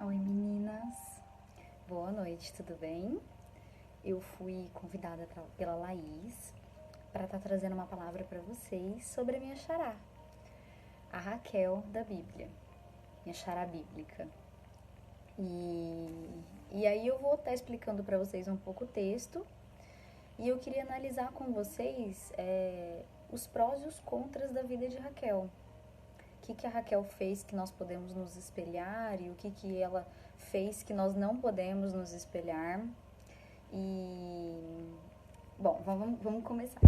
Oi meninas, boa noite, tudo bem? Eu fui convidada pela Laís para estar trazendo uma palavra para vocês sobre a minha xará, a Raquel da Bíblia, minha xará bíblica. E aí eu vou estar explicando para vocês um pouco o texto e eu queria analisar com vocês os prós e os contras da vida de Raquel. O que a Raquel fez que nós podemos nos espelhar e o que ela fez que nós não podemos nos espelhar. E, bom, vamos começar.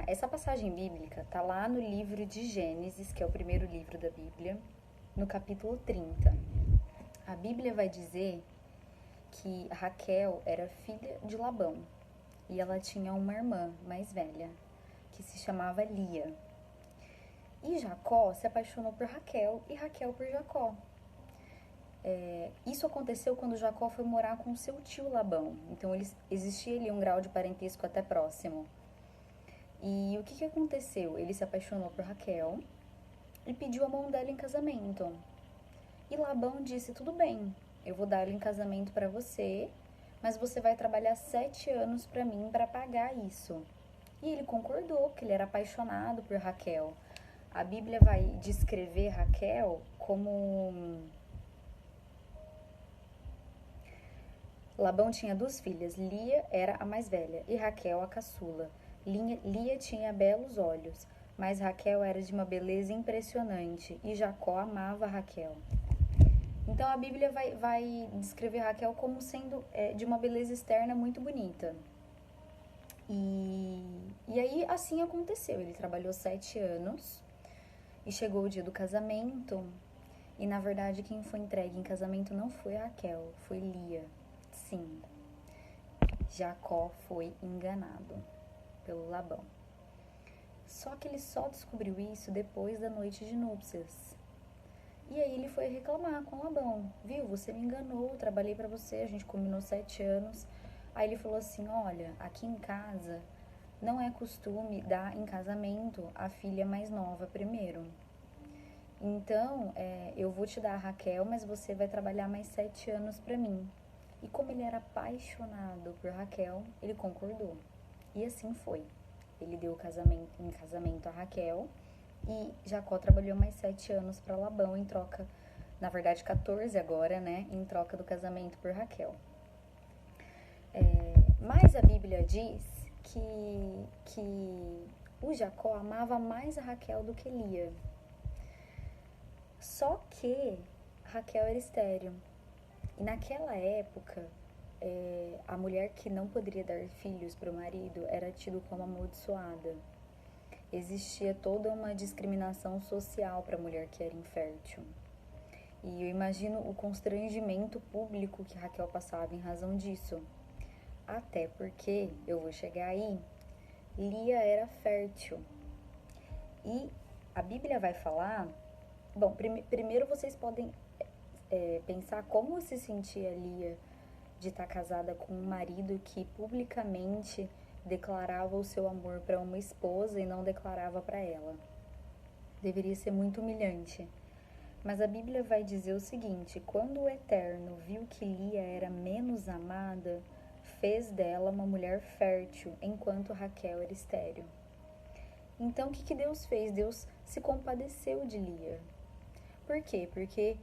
Essa passagem bíblica está lá no livro de Gênesis, que é o primeiro livro da Bíblia, no capítulo 30. A Bíblia vai dizer que Raquel era filha de Labão e ela tinha uma irmã mais velha, que se chamava Lia. E Jacó se apaixonou por Raquel e Raquel por Jacó. Isso aconteceu quando Jacó foi morar com seu tio Labão. Então existia ali um grau de parentesco até próximo. E o que aconteceu? Ele se apaixonou por Raquel e pediu a mão dela em casamento. E Labão disse, tudo bem, eu vou dar ela em casamento para você, mas você vai trabalhar 7 anos para mim para pagar isso. E ele concordou, porque ele era apaixonado por Raquel. A Bíblia vai descrever Raquel como... Labão tinha 2 filhas, Lia era a mais velha e Raquel a caçula. Lia tinha belos olhos, mas Raquel era de uma beleza impressionante e Jacó amava Raquel. Então a Bíblia vai descrever Raquel como sendo de uma beleza externa muito bonita. E aí assim aconteceu, ele trabalhou 7 anos e chegou o dia do casamento e na verdade quem foi entregue em casamento não foi Raquel, foi Lia. Sim, Jacó foi enganado pelo Labão. Só que ele só descobriu isso depois da noite de núpcias. E aí ele foi reclamar com Labão. Viu, você me enganou, eu trabalhei pra você, a gente combinou 7 anos. Aí ele falou assim, olha, aqui em casa não é costume dar em casamento a filha mais nova primeiro. Então, eu vou te dar a Raquel, mas você vai trabalhar mais 7 anos pra mim. E como ele era apaixonado por Raquel, ele concordou. E assim foi. Ele deu em casamento a Raquel e Jacó trabalhou mais 7 anos para Labão em troca, na verdade 14 agora, né? Em troca do casamento por Raquel. Mas a Bíblia diz que o Jacó amava mais a Raquel do que Lia. Só que Raquel era estéril. E naquela época, a mulher que não poderia dar filhos para o marido era tido como amaldiçoada. Existia toda uma discriminação social para a mulher que era infértil. E eu imagino o constrangimento público que Raquel passava em razão disso. Até porque, eu vou chegar aí, Lia era fértil. E a Bíblia vai falar... Bom, primeiro vocês podem pensar como se sentia Lia de estar casada com um marido que publicamente declarava o seu amor para uma esposa e não declarava para ela. Deveria ser muito humilhante. Mas a Bíblia vai dizer o seguinte, quando o Eterno viu que Lia era menos amada, fez dela uma mulher fértil, enquanto Raquel era estéril. Então o que Deus fez? Deus se compadeceu de Lia. Por quê? Porque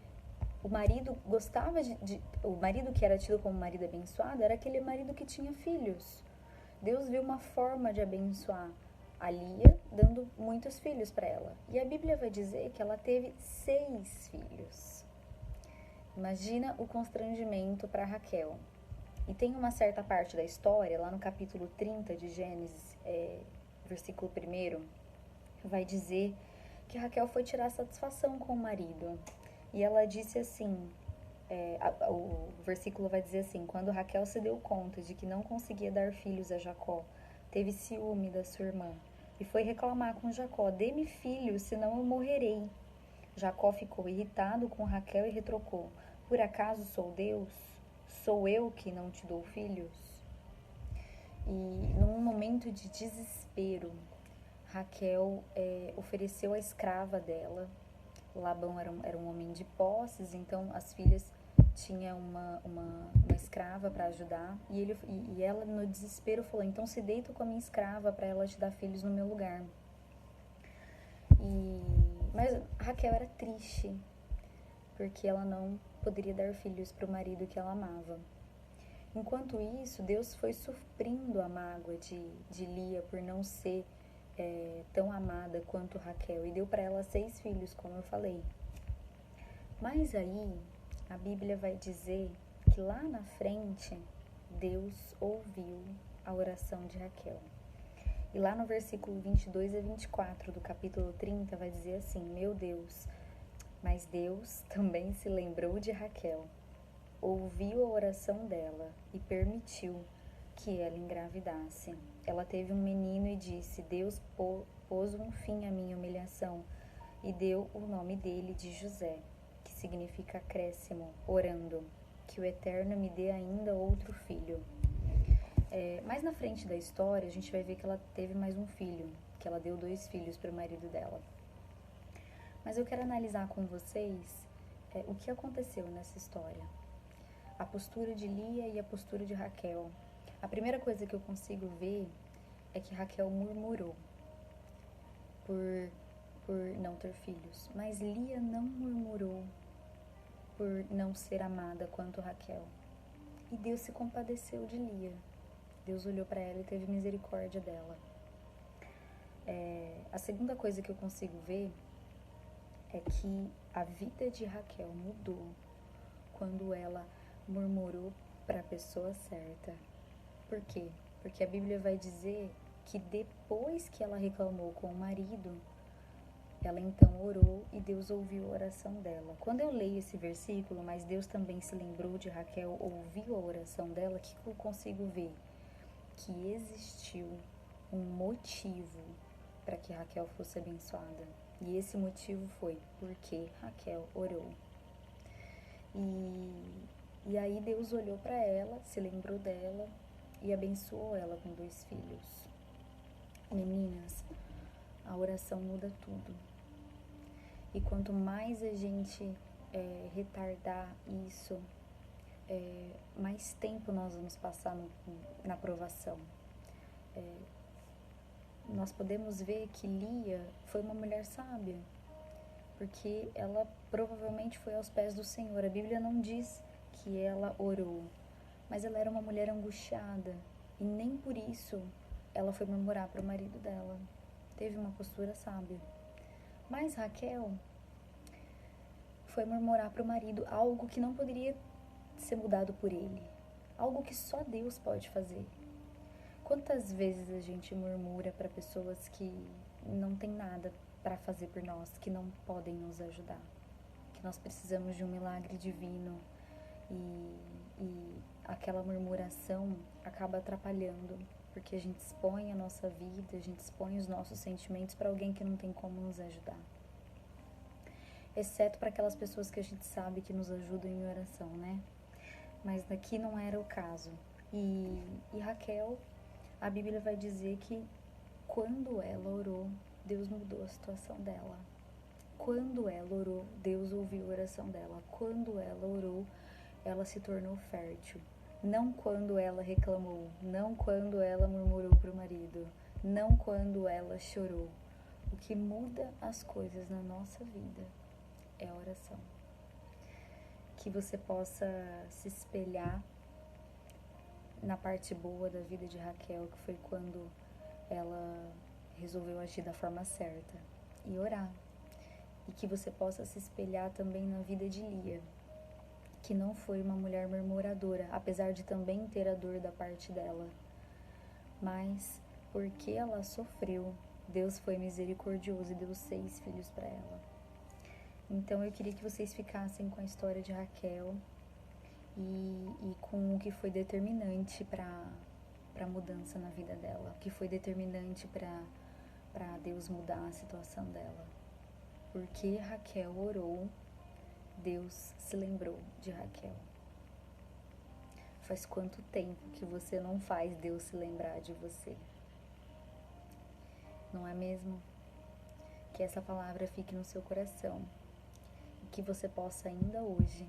o marido gostava o marido que era tido como marido abençoado era aquele marido que tinha filhos. Deus viu uma forma de abençoar a Lia, dando muitos filhos para ela. E a Bíblia vai dizer que ela teve 6 filhos. Imagina o constrangimento para Raquel. E tem uma certa parte da história, lá no capítulo 30 de Gênesis, versículo 1, vai dizer que Raquel foi tirar satisfação com o marido. E ela disse assim, o versículo vai dizer assim, quando Raquel se deu conta de que não conseguia dar filhos a Jacó, teve ciúme da sua irmã e foi reclamar com Jacó, dê-me filhos, senão eu morrerei. Jacó ficou irritado com Raquel e retrucou, por acaso sou Deus? Sou eu que não te dou filhos? E num momento de desespero, Raquel ofereceu a escrava dela Labão era um homem de posses, então as filhas tinham uma escrava para ajudar, e ela no desespero falou, então se deita com a minha escrava para ela te dar filhos no meu lugar. Mas Raquel era triste, porque ela não poderia dar filhos para o marido que ela amava. Enquanto isso, Deus foi suprindo a mágoa de Lia por não ser tão amada quanto Raquel, e deu para ela 6 filhos, como eu falei. Mas aí, a Bíblia vai dizer que lá na frente, Deus ouviu a oração de Raquel. E lá no versículo 22 a 24 do capítulo 30 vai dizer assim, meu Deus, mas Deus também se lembrou de Raquel, ouviu a oração dela e permitiu que ela engravidasse. Ela teve um menino e disse, Deus pôs um fim à minha humilhação e deu o nome dele de José, que significa acréscimo, orando, que o Eterno me dê ainda outro filho. Mais na frente da história, a gente vai ver que ela teve mais um filho, que ela deu 2 filhos para o marido dela. Mas eu quero analisar com vocês o que aconteceu nessa história. A postura de Lia e a postura de Raquel. A primeira coisa que eu consigo ver é que Raquel murmurou por não ter filhos. Mas Lia não murmurou por não ser amada quanto Raquel. E Deus se compadeceu de Lia. Deus olhou para ela e teve misericórdia dela. A segunda coisa que eu consigo ver é que a vida de Raquel mudou quando ela murmurou para a pessoa certa. Por quê? Porque a Bíblia vai dizer que depois que ela reclamou com o marido, ela então orou e Deus ouviu a oração dela. Quando eu leio esse versículo, mas Deus também se lembrou de Raquel, ouviu a oração dela, o que eu consigo ver? Que existiu um motivo para que Raquel fosse abençoada. E esse motivo foi porque Raquel orou. E aí Deus olhou para ela, se lembrou dela e abençoou ela com 2 filhos. Meninas, a oração muda tudo. E quanto mais a gente retardar isso, mais tempo nós vamos passar na provação. Nós podemos ver que Lia foi uma mulher sábia, porque ela provavelmente foi aos pés do Senhor. A Bíblia não diz que ela orou, mas ela era uma mulher angustiada e nem por isso ela foi murmurar para o marido dela. Teve uma postura sábia. Mas Raquel foi murmurar para o marido algo que não poderia ser mudado por ele, algo que só Deus pode fazer. Quantas vezes a gente murmura para pessoas que não tem nada para fazer por nós, que não podem nos ajudar, que nós precisamos de um milagre divino, e aquela murmuração acaba atrapalhando, porque a gente expõe a nossa vida, a gente expõe os nossos sentimentos para alguém que não tem como nos ajudar. Exceto para aquelas pessoas que a gente sabe que nos ajudam em oração, né? Mas daqui não era o caso. E Raquel, a Bíblia vai dizer que quando ela orou, Deus mudou a situação dela. Quando ela orou, Deus ouviu a oração dela. Quando ela orou, ela se tornou fértil. Não quando ela reclamou, não quando ela murmurou para o marido, não quando ela chorou. O que muda as coisas na nossa vida é a oração. Que você possa se espelhar na parte boa da vida de Raquel, que foi quando ela resolveu agir da forma certa e orar. E que você possa se espelhar também na vida de Lia, que não foi uma mulher murmuradora, apesar de também ter a dor da parte dela. Mas porque ela sofreu, Deus foi misericordioso e deu 6 filhos para ela. Então eu queria que vocês ficassem com a história de Raquel e com o que foi determinante para a mudança na vida dela, o que foi determinante para Deus mudar a situação dela. Porque Raquel orou, Deus se lembrou de Raquel. Faz quanto tempo que você não faz Deus se lembrar de você? Não é mesmo? Que essa palavra fique no seu coração e que você possa ainda hoje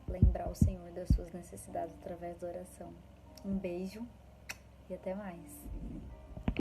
lembrar o Senhor das suas necessidades através da oração. Um beijo e até mais.